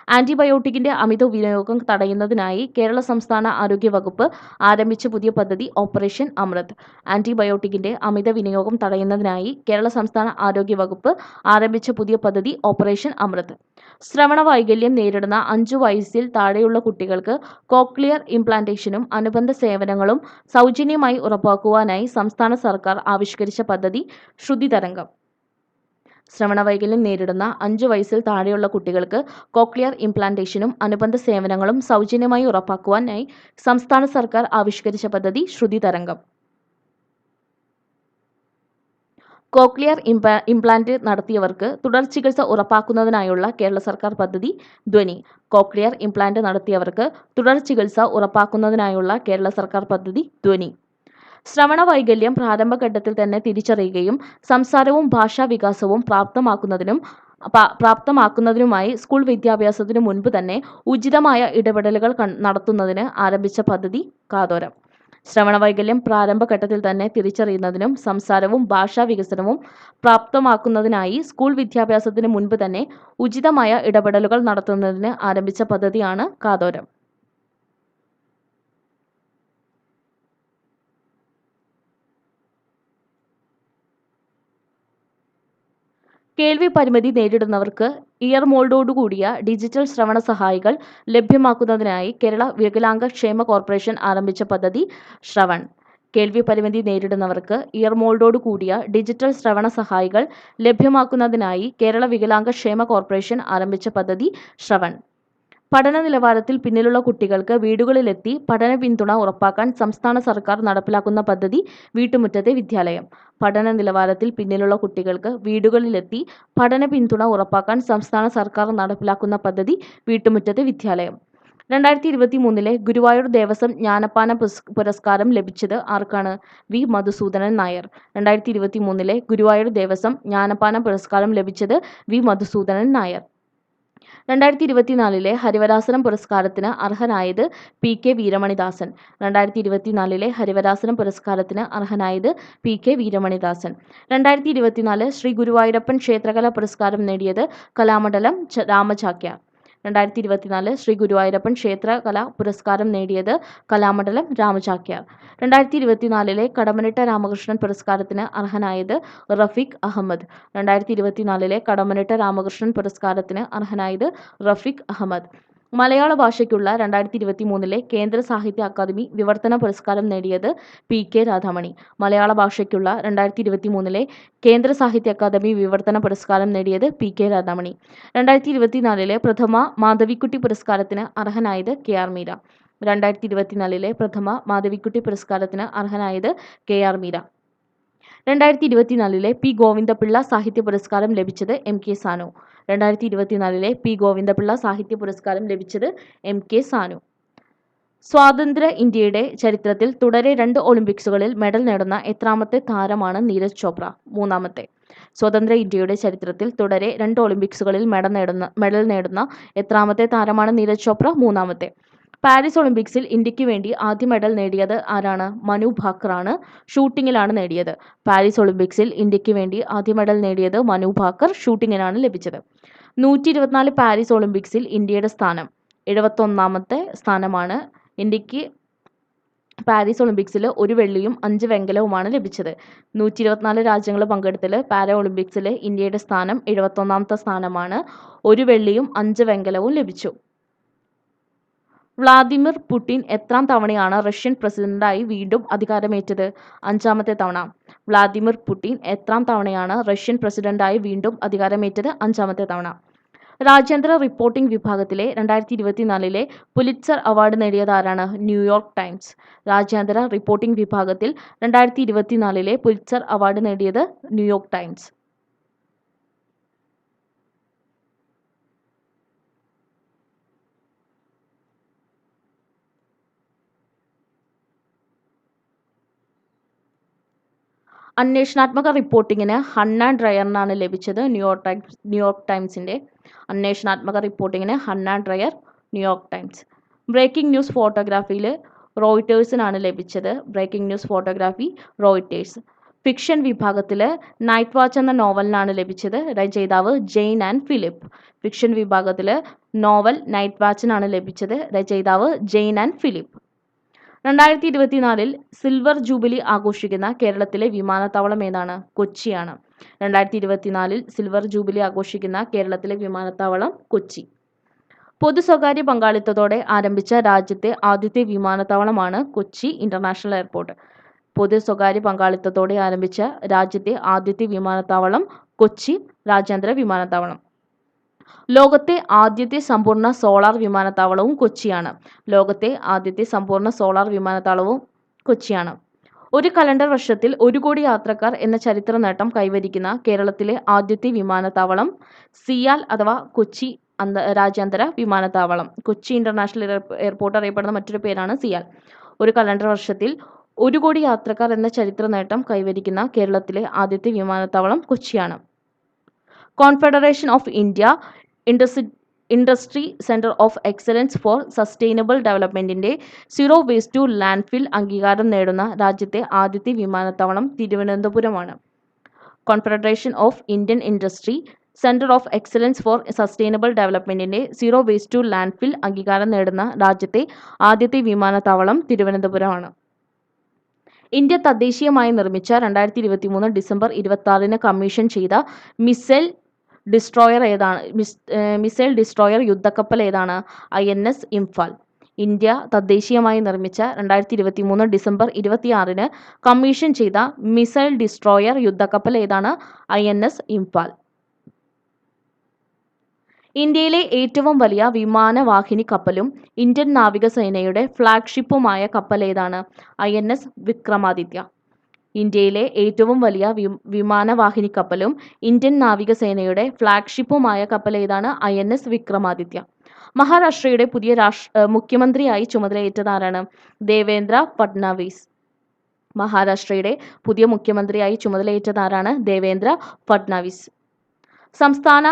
ആന്റിബയോട്ടിക്കിന്റെ അമിത വിനിയോഗം തടയുന്നതിനായി കേരള സംസ്ഥാന ആരോഗ്യ വകുപ്പ് ആരംഭിച്ച പുതിയ പദ്ധതി ഓപ്പറേഷൻ അമൃത്. ആന്റിബയോട്ടിക്കിന്റെ അമിത വിനിയോഗം തടയുന്നതിനായി കേരള സംസ്ഥാന ആരോഗ്യ വകുപ്പ് ആരംഭിച്ച പുതിയ പദ്ധതി ഓപ്പറേഷൻ അമൃത്. ശ്രവണ വൈകല്യം നേരിടുന്ന 5 വയസ്സിൽ താഴെയുള്ള കുട്ടികൾക്ക് കോക്ലിയർ ഇംപ്ലാന്റേഷനും അനുബന്ധ സേവനങ്ങളും സൗജന്യമായി ഉറപ്പാക്കുവാനായി സംസ്ഥാന സർക്കാർ ആവിഷ്കരിച്ച പദ്ധതി ശ്രുതിതരംഗം. ശ്രവണ വൈകല്യം നേരിടുന്ന 5 വയസ്സിൽ താഴെയുള്ള കുട്ടികൾക്ക് കോക്ലിയർ ഇംപ്ലാന്റേഷനും അനുബന്ധ സേവനങ്ങളും സൗജന്യമായി ഉറപ്പാക്കുവാനായി സംസ്ഥാന സർക്കാർ ആവിഷ്കരിച്ച പദ്ധതി ശ്രുതിതരംഗം. കോക്ലിയർ ഇംപ്ലാന്റ് നടത്തിയവർക്ക് തുടർ ചികിത്സ ഉറപ്പാക്കുന്നതിനായുള്ള കേരള സർക്കാർ പദ്ധതി ധ്വനി. കോക്ലിയർ ഇംപ്ലാന്റ് നടത്തിയവർക്ക് തുടർ ചികിത്സ ഉറപ്പാക്കുന്നതിനായുള്ള കേരള സർക്കാർ പദ്ധതി ധ്വനി. ശ്രവണ വൈകല്യം പ്രാരംഭഘട്ടത്തിൽ തന്നെ തിരിച്ചറിയുകയും സംസാരവും ഭാഷാ വികാസവും പ്രാപ്തമാക്കുന്നതിനുമായി സ്കൂൾ വിദ്യാഭ്യാസത്തിനു മുൻപ് തന്നെ ഉചിതമായ ഇടപെടലുകൾ നടത്തുന്നതിന് ആരംഭിച്ച പദ്ധതി കാതോരം. ശ്രവണ വൈകല്യം പ്രാരംഭഘട്ടത്തിൽ തന്നെ തിരിച്ചറിയുന്നതിനും സംസാരവും ഭാഷാ വികസനവും പ്രാപ്തമാക്കുന്നതിനായി സ്കൂൾ വിദ്യാഭ്യാസത്തിനു മുൻപ് തന്നെ ഉചിതമായ ഇടപെടലുകൾ നടത്തുന്നതിന് ആരംഭിച്ച പദ്ധതിയാണ് കാതോരം. കേൾവി പരിമിതി നേരിടുന്നവർക്ക് ഇയർ മോൾഡോടുകൂടിയ ഡിജിറ്റൽ ശ്രവണ സഹായികൾ ലഭ്യമാക്കുന്നതിനായി കേരള വികലാംഗ ക്ഷേമ കോർപ്പറേഷൻ ആരംഭിച്ച പദ്ധതി ശ്രവൺ. കേൾവി പരിമിതി നേരിടുന്നവർക്ക് ഇയർ മോൾഡോടുകൂടിയ ഡിജിറ്റൽ ശ്രവണ സഹായികൾ ലഭ്യമാക്കുന്നതിനായി കേരള വികലാംഗ ക്ഷേമ കോർപ്പറേഷൻ ആരംഭിച്ച പദ്ധതി ശ്രവൺ. പഠന നിലവാരത്തിൽ പിന്നിലുള്ള കുട്ടികൾക്ക് വീടുകളിലെത്തി പഠന പിന്തുണ ഉറപ്പാക്കാൻ സംസ്ഥാന സർക്കാർ നടപ്പിലാക്കുന്ന പദ്ധതി വീട്ടുമുറ്റത്തെ വിദ്യാലയം. പഠന നിലവാരത്തിൽ പിന്നിലുള്ള കുട്ടികൾക്ക് വീടുകളിലെത്തി പഠന പിന്തുണ ഉറപ്പാക്കാൻ സംസ്ഥാന സർക്കാർ നടപ്പിലാക്കുന്ന പദ്ധതി വീട്ടുമുറ്റത്തെ വിദ്യാലയം. 2023 ഗുരുവായൂർ ദേവസ്വം ജ്ഞാനപ്പാന പുരസ്കാരം ലഭിച്ചത് ആർക്കാണ്? വി മധുസൂദനൻ നായർ. 2023 ഗുരുവായൂർ ദേവസ്വം ജ്ഞാനപ്പാന പുരസ്കാരം ലഭിച്ചത് വി മധുസൂദനൻ നായർ. 2024 ഹരിവരാസനം പുരസ്കാരത്തിന് അർഹനായത് പി കെ വീരമണിദാസൻ. 2024 ഹരിവരാസനം പുരസ്കാരത്തിന് അർഹനായത് പി കെ വീരമണിദാസൻ. 2024 ശ്രീ ഗുരുവായൂരപ്പൻ ക്ഷേത്രകലാ പുരസ്കാരം നേടിയത് കലാമണ്ഡലം രാമചാക്യാർ. 2024 ശ്രീ ഗുരുവായൂരപ്പൻ ക്ഷേത്രകലാ പുരസ്കാരം നേടിയത് കലാമണ്ഡലം രാമചാക്യാർ. 2024 കടമ്മനിട്ട രാമകൃഷ്ണൻ പുരസ്കാരത്തിന് അർഹനായത് റഫീഖ് അഹമ്മദ്. 2024 കടമ്മനിട്ട രാമകൃഷ്ണൻ പുരസ്കാരത്തിന് അർഹനായത് റഫീഖ് അഹമ്മദ്. മലയാള ഭാഷയ്ക്കുള്ള 2023 കേന്ദ്ര സാഹിത്യ അക്കാദമി വിവർത്തന പുരസ്കാരം നേടിയത് പി കെ രാധാമണി. മലയാള ഭാഷയ്ക്കുള്ള 2023 കേന്ദ്ര സാഹിത്യ അക്കാദമി വിവർത്തന പുരസ്കാരം നേടിയത് പി കെ രാധാമണി. 2024 പ്രഥമ മാധവിക്കുട്ടി പുരസ്കാരത്തിന് അർഹനായത് കെ ആർ മീര. 2024 പ്രഥമ മാധവിക്കുട്ടി പുരസ്കാരത്തിന് അർഹനായത് K R Meera. 2024 P Govindapillai സാഹിത്യ പുരസ്കാരം ലഭിച്ചത് M K Sanu. 2024 P Govindapillai സാഹിത്യ പുരസ്കാരം ലഭിച്ചത് എം കെ സാനു. സ്വാതന്ത്ര്യ ഇന്ത്യയുടെ ചരിത്രത്തിൽ തുടരെ 2 ഒളിമ്പിക്സുകളിൽ മെഡൽ നേടുന്ന എത്രാമത്തെ താരമാണ് നീരജ് ചോപ്ര? 3ാമത്തെ. സ്വതന്ത്ര ഇന്ത്യയുടെ ചരിത്രത്തിൽ തുടരെ 2 ഒളിമ്പിക്സുകളിൽ മെഡൽ നേടുന്ന എത്രാമത്തെ താരമാണ് നീരജ് ചോപ്ര? 3ാമത്തെ. പാരീസ് ഒളിമ്പിക്സിൽ ഇന്ത്യക്ക് വേണ്ടി ആദ്യ മെഡൽ നേടിയത് ആരാണ്? മനു ഭാക്കറാണ്. ഷൂട്ടിങ്ങിലാണ് നേടിയത്. പാരീസ് ഒളിമ്പിക്സിൽ ഇന്ത്യക്ക് വേണ്ടി ആദ്യ മെഡൽ നേടിയത് മനു ഭാക്കർ. ഷൂട്ടിങ്ങിനാണ് ലഭിച്ചത്. 124 പാരീസ് ഒളിമ്പിക്സിൽ ഇന്ത്യയുടെ സ്ഥാനം 71ാമത്തെ സ്ഥാനമാണ്. ഇന്ത്യക്ക് പാരീസ് ഒളിമ്പിക്സിൽ 1 വെള്ളിയും 5 വെങ്കലവുമാണ് ലഭിച്ചത്. 124 രാജ്യങ്ങൾ പങ്കെടുത്തതിൽ പാരാ ഒളിമ്പിക്സിൽ ഇന്ത്യയുടെ സ്ഥാനം 71ാമത്തെ സ്ഥാനമാണ്. 1 വെള്ളിയും 5 വെങ്കലവും ലഭിച്ചു. വ്ളാദിമിർ പുടിൻ എത്രാം തവണയാണ് റഷ്യൻ പ്രസിഡന്റായി വീണ്ടും അധികാരമേറ്റത്? 5ാമത്തെ തവണ. വ്ളാദിമിർ പുടിൻ എത്രാം തവണയാണ് റഷ്യൻ പ്രസിഡന്റായി വീണ്ടും അധികാരമേറ്റത്? 5ാമത്തെ തവണ. രാജ്യാന്തര റിപ്പോർട്ടിംഗ് വിഭാഗത്തിലെ 2024 പുലിറ്റ്സർ അവാർഡ് നേടിയത് ആരാണ്? New York times. രാജ്യാന്തര റിപ്പോർട്ടിംഗ് വിഭാഗത്തിൽ 2024 പുലിറ്റ്സർ അവാർഡ് നേടിയത് ന്യൂയോർക്ക് ടൈംസ്. അന്വേഷണാത്മക റിപ്പോർട്ടിങ്ങിന് ഹന്ന ഡ്രയറിനാണ് ലഭിച്ചത്. New York ടൈംസിന്റെ അന്വേഷണാത്മക റിപ്പോർട്ടിങ്ങിന് Hannah dryer, New York times. Breaking news ഫോട്ടോഗ്രാഫിയിൽ റോയിട്ടേഴ്സിനാണ് ലഭിച്ചത്. Breaking news photography Reuters. Fiction വിഭാഗത്തിൽ നൈറ്റ് വാച്ച് എന്ന നോവലിനാണ് ലഭിച്ചത്. രചയിതാവ് ജെയിൻ ആൻഡ് ഫിലിപ്പ്. ഫിക്ഷൻ വിഭാഗത്തിൽ നോവൽ നൈറ്റ് വാച്ചിനാണ് ലഭിച്ചത്. രചയിതാവ് Jain and Philip. 2024 silver jubilee ആഘോഷിക്കുന്ന കേരളത്തിലെ വിമാനത്താവളം ഏതാണ്? കൊച്ചിയാണ്. 2024 സിൽവർ ജൂബിലി ആഘോഷിക്കുന്ന കേരളത്തിലെ വിമാനത്താവളം കൊച്ചി. പൊതു സ്വകാര്യ പങ്കാളിത്തത്തോടെ ആരംഭിച്ച രാജ്യത്തെ ആദ്യത്തെ വിമാനത്താവളമാണ് കൊച്ചി ഇന്റർനാഷണൽ എയർപോർട്ട്. പൊതു സ്വകാര്യ പങ്കാളിത്തത്തോടെ ആരംഭിച്ച രാജ്യത്തെ ആദ്യത്തെ വിമാനത്താവളം കൊച്ചി രാജ്യാന്തര വിമാനത്താവളം. ലോകത്തെ ആദ്യത്തെ സമ്പൂർണ്ണ സോളാർ വിമാനത്താവളവും കൊച്ചിയാണ്. ലോകത്തെ ആദ്യത്തെ സമ്പൂർണ്ണ സോളാർ വിമാനത്താവളവും കൊച്ചിയാണ്. ഒരു കലണ്ടർ വർഷത്തിൽ 1 കോടി യാത്രക്കാർ എന്ന ചരിത്ര നേട്ടം കൈവരിക്കുന്ന കേരളത്തിലെ ആദ്യത്തെ വിമാനത്താവളം സിയാൽ അഥവാ കൊച്ചി രാജ്യാന്തര വിമാനത്താവളം. കൊച്ചി ഇന്റർനാഷണൽ എയർപോർട്ട് അറിയപ്പെടുന്ന മറ്റൊരു പേരാണ് സിയാൽ. ഒരു കലണ്ടർ വർഷത്തിൽ 1 കോടി യാത്രക്കാർ എന്ന ചരിത്ര നേട്ടം കൈവരിക്കുന്ന കേരളത്തിലെ ആദ്യത്തെ വിമാനത്താവളം കൊച്ചിയാണ്. Confederation of India Industry Centre of Excellence for Sustainable ഡെവലപ്മെന്റിന്റെ സീറോ വേസ്റ്റ് ടു ലാൻഡ്ഫിൽ അംഗീകാരം നേടുന്ന രാജ്യത്തെ ആദ്യത്തെ വിമാനത്താവളം തിരുവനന്തപുരമാണ്. Confederation of Indian Industry Centre of Excellence for Sustainable ഡെവലപ്മെന്റിന്റെ സീറോ വേസ്റ്റ് ടു ലാൻഡ്ഫിൽ അംഗീകാരം നേടുന്ന രാജ്യത്തെ ആദ്യത്തെ വിമാനത്താവളം തിരുവനന്തപുരമാണ്. ഇന്ത്യ തദ്ദേശീയമായി നിർമ്മിച്ച 2023 ഡിസംബർ 26 കമ്മീഷൻ ചെയ്ത മിസൈൽ ഡിസ്ട്രോയർ യുദ്ധക്കപ്പൽ ഏതാണ്? INS ഇംഫാൽ. ഇന്ത്യ തദ്ദേശീയമായി നിർമ്മിച്ച 2023 ഡിസംബർ 26 കമ്മീഷൻ ചെയ്ത മിസൈൽ ഡിസ്ട്രോയർ യുദ്ധക്കപ്പൽ ഏതാണ്? INS ഇംഫാൽ. ഇന്ത്യയിലെ ഏറ്റവും വലിയ വിമാനവാഹിനി കപ്പലും ഇന്ത്യൻ നാവികസേനയുടെ ഫ്ലാഗ്ഷിപ്പുമായ കപ്പൽ ഏതാണ്? INS വിക്രമാദിത്യ. ഇന്ത്യയിലെ ഏറ്റവും വലിയ വിമാനവാഹിനി കപ്പലും ഇന്ത്യൻ നാവികസേനയുടെ ഫ്ലാഗ്ഷിപ്പുമായ കപ്പൽ ഏതാണ്? INS വിക്രമാദിത്യ. മഹാരാഷ്ട്രയുടെ പുതിയ മുഖ്യമന്ത്രിയായി ചുമതലയേറ്റതാരാണ്? ദേവേന്ദ്ര ഫഡ്നാവിസ്. മഹാരാഷ്ട്രയുടെ പുതിയ മുഖ്യമന്ത്രിയായി ചുമതലയേറ്റതാരാണ്? ദേവേന്ദ്ര ഫഡ്നാവിസ്. സംസ്ഥാന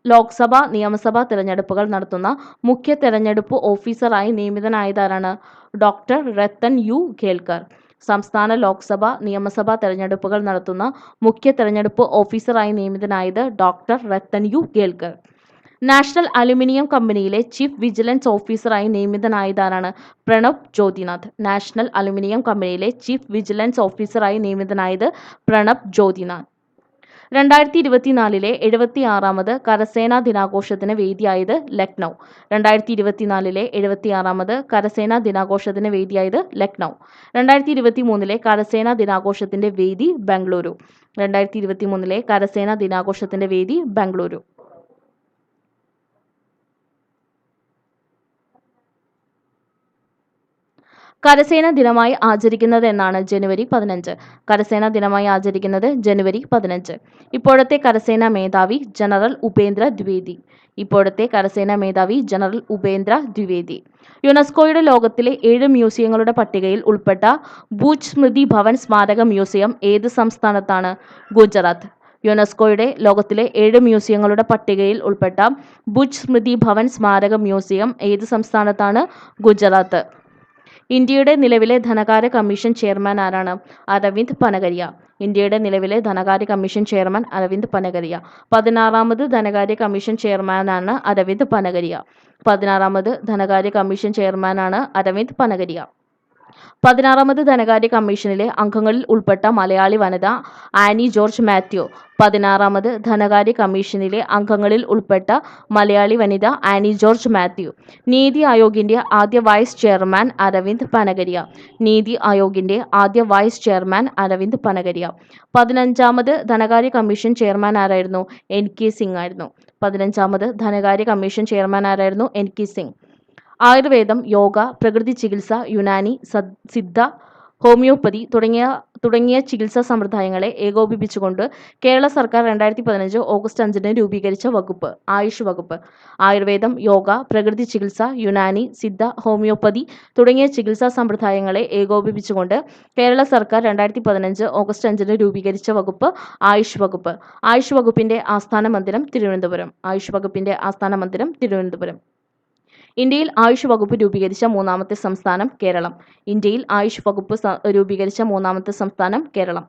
ലോക്സഭ നിയമസഭാ തെരഞ്ഞെടുപ്പുകൾ നടത്തുന്ന മുഖ്യ തെരഞ്ഞെടുപ്പ് ഓഫീസറായി നിയമിതനായതാരാണ്? Doctor Rattan U Kelkar. സംസ്ഥാന ലോക്സഭ നിയമസഭാ തെരഞ്ഞെടുപ്പുകൾ നടത്തുന്ന മുഖ്യ തെരഞ്ഞെടുപ്പ് ഓഫീസറായി നിയമിതനായത് doctor Rattan U Kelkar. National Aluminium കമ്പനിയിലെ ചീഫ് വിജിലൻസ് ഓഫീസറായി നിയമിതനായതാരാണ്? പ്രണബ് ജ്യോതിനാഥ്. നാഷണൽ അലുമിനിയം കമ്പനിയിലെ ചീഫ് വിജിലൻസ് ഓഫീസറായി നിയമിതനായത് പ്രണബ് ജ്യോതിനാഥ്. 2024 76ാമത് കരസേനാ ദിനാഘോഷത്തിന് വേദിയായത് ലക്നൗ. 2024 76ാമത് കരസേനാ ദിനാഘോഷത്തിന് വേദിയായത് ലക്നൗ. 2023 കരസേനാ ദിനാഘോഷത്തിന്റെ വേദി ബംഗളൂരു. 2023 കരസേനാ ദിനാഘോഷത്തിന്റെ വേദി ബംഗളൂരു. കരസേനാ ദിനമായി ആചരിക്കുന്നത് എന്നാണ്? ജനുവരി 15. കരസേനാ ദിനമായി ആചരിക്കുന്നത് ജനുവരി 15. ഇപ്പോഴത്തെ കരസേനാ മേധാവി ജനറൽ ഉപേന്ദ്ര ദ്വിവേദി. ഇപ്പോഴത്തെ കരസേനാ മേധാവി ജനറൽ ഉപേന്ദ്ര ദ്വിവേദി. യുനെസ്കോയുടെ ലോകത്തിലെ 7 മ്യൂസിയങ്ങളുടെ പട്ടികയിൽ ഉൾപ്പെട്ട ഭൂജ് സ്മൃതി ഭവൻ സ്മാരക മ്യൂസിയം ഏത് സംസ്ഥാനത്താണ്? ഗുജറാത്ത്. യുനെസ്കോയുടെ ലോകത്തിലെ 7 മ്യൂസിയങ്ങളുടെ പട്ടികയിൽ ഉൾപ്പെട്ട ഭുജ് സ്മൃതി ഭവൻ സ്മാരക മ്യൂസിയം ഏത് സംസ്ഥാനത്താണ്? ഗുജറാത്ത്. ഇന്ത്യയുടെ നിലവിലെ ധനകാര്യ കമ്മീഷൻ ചെയർമാൻ ആരാണ്? അരവിന്ദ് പനഗരിയ. ഇന്ത്യയുടെ നിലവിലെ ധനകാര്യ കമ്മീഷൻ ചെയർമാൻ അരവിന്ദ് പനഗരിയ. 16ാമത് ധനകാര്യ കമ്മീഷൻ ചെയർമാനാണ് അരവിന്ദ് പനഗരിയ. 16ാമത് ധനകാര്യ കമ്മീഷൻ ചെയർമാനാണ് അരവിന്ദ് പനഗരിയ. 16ാമത് ധനകാര്യ കമ്മീഷനിലെ അംഗങ്ങളിൽ ഉൾപ്പെട്ട മലയാളി വനിത ആനി ജോർജ് മാത്യു. 16ാമത് ധനകാര്യ കമ്മീഷനിലെ അംഗങ്ങളിൽ ഉൾപ്പെട്ട മലയാളി വനിത ആനി ജോർജ് മാത്യു. നീതി ആയോഗിന്റെ ആദ്യ വൈസ് ചെയർമാൻ അരവിന്ദ് പനഗരിയ. നീതി ആയോഗിന്റെ ആദ്യ വൈസ് ചെയർമാൻ അരവിന്ദ് പനഗരിയ. 15ാമത് ധനകാര്യ കമ്മീഷൻ ചെയർമാൻ ആരായിരുന്നു? NK സിംഗ് ആയിരുന്നു. 15ാമത് ധനകാര്യ കമ്മീഷൻ ചെയർമാൻ ആരായിരുന്നു? NK സിംഗ്. ആയുർവേദം, യോഗ, പ്രകൃതി ചികിത്സ, യുനാനി, സിദ്ധ, ഹോമിയോപ്പതി തുടങ്ങിയ ചികിത്സാ സമ്പ്രദായങ്ങളെ ഏകോപിപ്പിച്ചുകൊണ്ട് കേരള സർക്കാർ 2015 ഓഗസ്റ്റ് 5 രൂപീകരിച്ച വകുപ്പ് ആയുഷ് വകുപ്പ്. ആയുർവേദം, യോഗ, പ്രകൃതി ചികിത്സ, യുനാനി, സിദ്ധ, ഹോമിയോപ്പതി തുടങ്ങിയ ചികിത്സാ സമ്പ്രദായങ്ങളെ ഏകോപിപ്പിച്ചുകൊണ്ട് കേരള സർക്കാർ 2015 ഓഗസ്റ്റ് 5 രൂപീകരിച്ച വകുപ്പ് ആയുഷ് വകുപ്പ്. ആയുഷ് വകുപ്പിന്റെ ആസ്ഥാന മന്ദിരം തിരുവനന്തപുരം. ആയുഷ് വകുപ്പിന്റെ ആസ്ഥാന മന്ദിരം തിരുവനന്തപുരം. ഇന്ത്യയിൽ ആയുഷ് വകുപ്പ് രൂപീകരിച്ച 3ാമത്തെ സംസ്ഥാനം കേരളം. ഇന്ത്യയിൽ ആയുഷ് വകുപ്പ് രൂപീകരിച്ച 3ാമത്തെ സംസ്ഥാനം കേരളം.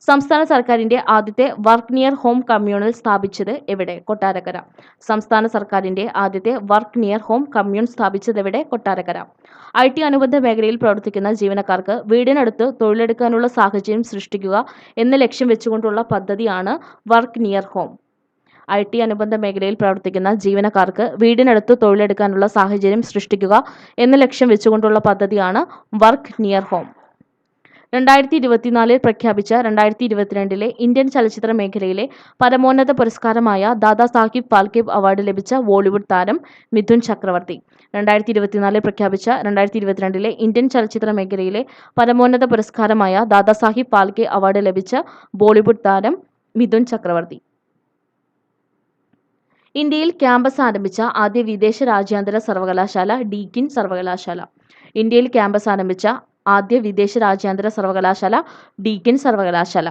സംസ്ഥാന സർക്കാരിന്റെ ആദ്യത്തെ വർക്ക് നിയർ ഹോം കമ്മ്യൂണൽ സ്ഥാപിച്ചത് എവിടെ? കൊട്ടാരക്കര. സംസ്ഥാന സർക്കാരിന്റെ ആദ്യത്തെ വർക്ക് നിയർ ഹോം കമ്മ്യൂൺ സ്ഥാപിച്ചത് എവിടെ? കൊട്ടാരക്കര. IT അനുബന്ധ മേഖലയിൽ പ്രവർത്തിക്കുന്ന ജീവനക്കാർക്ക് വീടിനടുത്ത് തൊഴിലെടുക്കാനുള്ള സാഹചര്യം സൃഷ്ടിക്കുക എന്ന ലക്ഷ്യം വെച്ചുകൊണ്ടുള്ള പദ്ധതിയാണ് വർക്ക് നിയർ ഹോം. IT അനുബന്ധ മേഖലയിൽ പ്രവർത്തിക്കുന്ന ജീവനക്കാർക്ക് വീടിനടുത്ത് തൊഴിലെടുക്കാനുള്ള സാഹചര്യം സൃഷ്ടിക്കുക എന്ന ലക്ഷ്യം വെച്ചുകൊണ്ടുള്ള പദ്ധതിയാണ് വർക്ക് നിയർ ഹോം. 2024 പ്രഖ്യാപിച്ച 2022 ഇന്ത്യൻ ചലച്ചിത്ര മേഖലയിലെ പരമോന്നത പുരസ്കാരമായ ദാദാസാഹിബ് ഫാൽക്കെ അവാർഡ് ലഭിച്ച ബോളിവുഡ് താരം മിഥുൻ ചക്രവർത്തി. 2024 പ്രഖ്യാപിച്ച 2022 ഇന്ത്യൻ ചലച്ചിത്ര മേഖലയിലെ പരമോന്നത പുരസ്കാരമായ ദാദാസാഹിബ് ഫാൽക്കെ അവാർഡ് ലഭിച്ച ബോളിവുഡ് താരം മിഥുൻ ചക്രവർത്തി. ഇന്ത്യയിൽ ക്യാമ്പസ് ആരംഭിച്ച ആദ്യ വിദേശ രാജ്യാന്തര സർവകലാശാല ഡീക്കിൻ സർവകലാശാല. ഇന്ത്യയിൽ ക്യാമ്പസ് ആരംഭിച്ച ആദ്യ വിദേശ രാജ്യാന്തര സർവകലാശാല ഡീക്കിൻ സർവകലാശാല.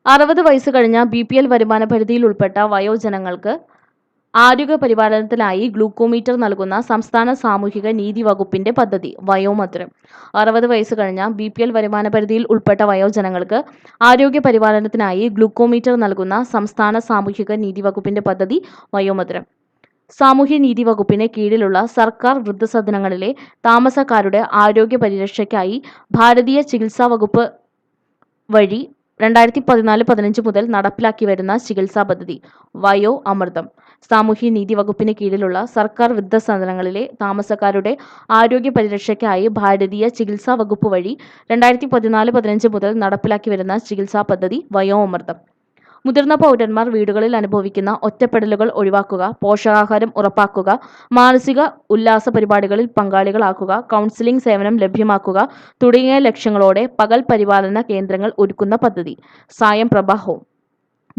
അറുപത് വയസ്സ് കഴിഞ്ഞ BPL വരുമാന പരിധിയിൽ ഉൾപ്പെട്ട വയോജനങ്ങൾക്ക് ആരോഗ്യ പരിപാലനത്തിനായി ഗ്ലൂക്കോമീറ്റർ നൽകുന്ന സംസ്ഥാന സാമൂഹിക നീതി വകുപ്പിന്റെ പദ്ധതി വയോമധുരം. 60 വയസ്സ് കഴിഞ്ഞ BPL വരുമാന പരിധിയിൽ ഉൾപ്പെട്ട വയോജനങ്ങൾക്ക് ആരോഗ്യ പരിപാലനത്തിനായി ഗ്ലൂക്കോമീറ്റർ നൽകുന്ന സംസ്ഥാന സാമൂഹിക നീതി വകുപ്പിന്റെ പദ്ധതി വയോമധുരം. സാമൂഹ്യ നീതി വകുപ്പിന് കീഴിലുള്ള സർക്കാർ വൃദ്ധസദനങ്ങളിലെ താമസക്കാരുടെ ആരോഗ്യ പരിരക്ഷയ്ക്കായി ഭാരതീയ ചികിത്സാ വകുപ്പ് വഴി 2014-15 മുതൽ നടപ്പിലാക്കി വരുന്ന ചികിത്സാ പദ്ധതി വയോ അമൃതം. സാമൂഹ്യ നീതി വകുപ്പിന് കീഴിലുള്ള സർക്കാർ വൃദ്ധസദനങ്ങളിലെ താമസക്കാരുടെ ആരോഗ്യ പരിരക്ഷയ്ക്കായി ഭാരതീയ ചികിത്സാ വകുപ്പ് വഴി 2014-15 മുതൽ നടപ്പിലാക്കി വരുന്ന ചികിത്സാ പദ്ധതി വയോ അമൃതം. മുതിർന്ന പൗരന്മാർ വീടുകളിൽ അനുഭവിക്കുന്ന ഒറ്റപ്പെടലുകൾ ഒഴിവാക്കുക, പോഷകാഹാരം ഉറപ്പാക്കുക, മാനസിക ഉല്ലാസ പരിപാടികളിൽ പങ്കാളികളാക്കുക, കൗൺസിലിംഗ് സേവനം ലഭ്യമാക്കുക തുടങ്ങിയ ലക്ഷ്യങ്ങളോടെ പകൽ പരിപാലന കേന്ദ്രങ്ങൾ ഒരുക്കുന്ന പദ്ധതി സായം പ്രഭ ഹോം.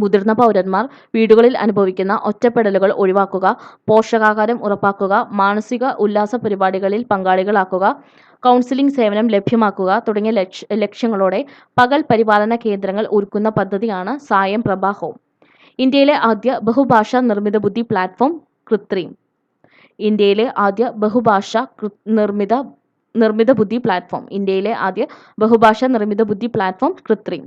മുതിർന്ന പൗരന്മാർ വീടുകളിൽ അനുഭവിക്കുന്ന ഒറ്റപ്പെടലുകൾ ഒഴിവാക്കുക, പോഷകാഹാരം ഉറപ്പാക്കുക, മാനസിക ഉല്ലാസ പരിപാടികളിൽ പങ്കാളികളാക്കുക, കൗൺസിലിംഗ് സേവനം ലഭ്യമാക്കുക തുടങ്ങിയ ലക്ഷ്യങ്ങളോടെ പകൽ പരിപാലന കേന്ദ്രങ്ങൾ ഒരുക്കുന്ന പദ്ധതിയാണ് സായം പ്രഭ ഹോം. ഇന്ത്യയിലെ ആദ്യ ബഹുഭാഷാ നിർമ്മിത ബുദ്ധി പ്ലാറ്റ്ഫോം കൃത്രിം. ഇന്ത്യയിലെ ആദ്യ ബഹുഭാഷാ നിർമ്മിത ബുദ്ധി പ്ലാറ്റ്ഫോം. ഇന്ത്യയിലെ ആദ്യ ബഹുഭാഷാ നിർമ്മിത ബുദ്ധി പ്ലാറ്റ്ഫോം കൃത്രിം.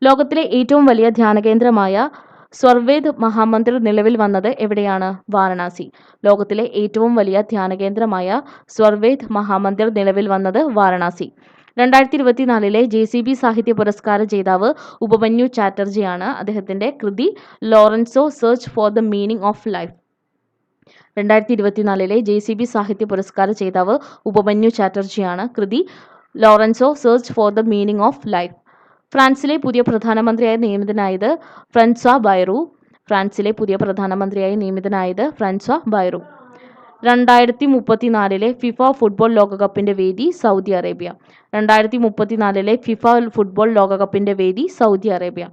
ലോകത്തിലെ ഏറ്റവും വലിയ ധ്യാനകേന്ദ്രമായ സ്വർവേദ് മഹാമന്ദിർ നിലവിൽ വന്നത് എവിടെയാണ്? വാരണാസി. ലോകത്തിലെ ഏറ്റവും വലിയ ധ്യാനകേന്ദ്രമായ സ്വർവേദ് മഹാമന്ദിർ നിലവിൽ വന്നത് വാരണാസി. 2024 JCB സാഹിത്യ പുരസ്കാര ജേതാവ് ഉപമന്യു ചാറ്റർജിയാണ്. അദ്ദേഹത്തിന്റെ കൃതി Lorenzo search for the meaning of life. 2024 JCB സാഹിത്യ പുരസ്കാര ജേതാവ് ഉപമന്യു ചാറ്റർജിയാണ്. കൃതി Lorenzo search for the meaning of life. ഫ്രാൻസിലെ പുതിയ പ്രധാനമന്ത്രിയായി നിയമിതനായത് ഫ്രാൻസ്വാ ബൈറൂ. ഫ്രാൻസിലെ പുതിയ പ്രധാനമന്ത്രിയായി നിയമിതനായത് ഫ്രാൻസ്വാ ബൈറൂ. 2034 ഫിഫ ഫുട്ബോൾ ലോകകപ്പിന്റെ വേദി സൗദി അറേബ്യ. 2034 ഫിഫ ഫുട്ബോൾ ലോകകപ്പിന്റെ വേദി സൗദി അറേബ്യ.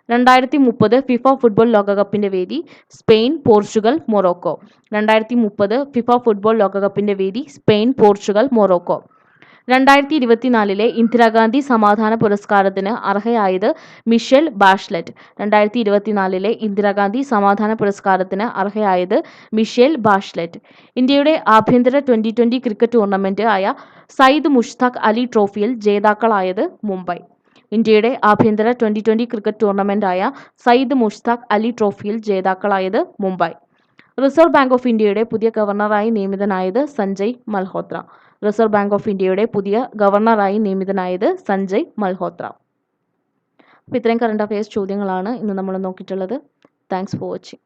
2030 ഫിഫ ഫുട്ബോൾ ലോകകപ്പിന്റെ വേദി Spain, Portugal, Morocco. 2030 FIFA football ലോകകപ്പിന്റെ വേദി സ്പെയിൻ, പോർച്ചുഗൽ, മൊറോക്കോ. 2024 ഇന്ദിരാഗാന്ധി സമാധാന പുരസ്കാരത്തിന് അർഹയായത് മിഷേൽ ബാഷ്ലെറ്റ്. 2024 ഇന്ദിരാഗാന്ധി സമാധാന പുരസ്കാരത്തിന് അർഹയായത് മിഷേൽ ബാഷ്ലെറ്റ്. ഇന്ത്യയുടെ ആഭ്യന്തര T20 ക്രിക്കറ്റ് ടൂർണമെന്റ് ആയ സയ്യിദ് മുഷ്താഖ് അലി ട്രോഫിയിൽ ജേതാക്കളായത് മുംബൈ. ഇന്ത്യയുടെ ആഭ്യന്തര T20 ക്രിക്കറ്റ് ടൂർണമെന്റ് ആയ സയ്യിദ് മുഷ്താഖ് അലി ട്രോഫിയിൽ ജേതാക്കളായത് മുംബൈ. റിസർവ് ബാങ്ക് ഓഫ് ഇന്ത്യയുടെ പുതിയ ഗവർണറായി നിയമിതനായത് Sanjay Malhotra. Reserve Bank of ഇന്ത്യയുടെ പുതിയ ഗവർണറായി നിയമിതനായത് സഞ്ജയ് മൽഹോത്ര. അപ്പോൾ ഇത്രയും കറണ്ട് അഫയേഴ്സ് ചോദ്യങ്ങളാണ് ഇന്ന് നമ്മൾ നോക്കിയിട്ടുള്ളത്. Thanks for watching.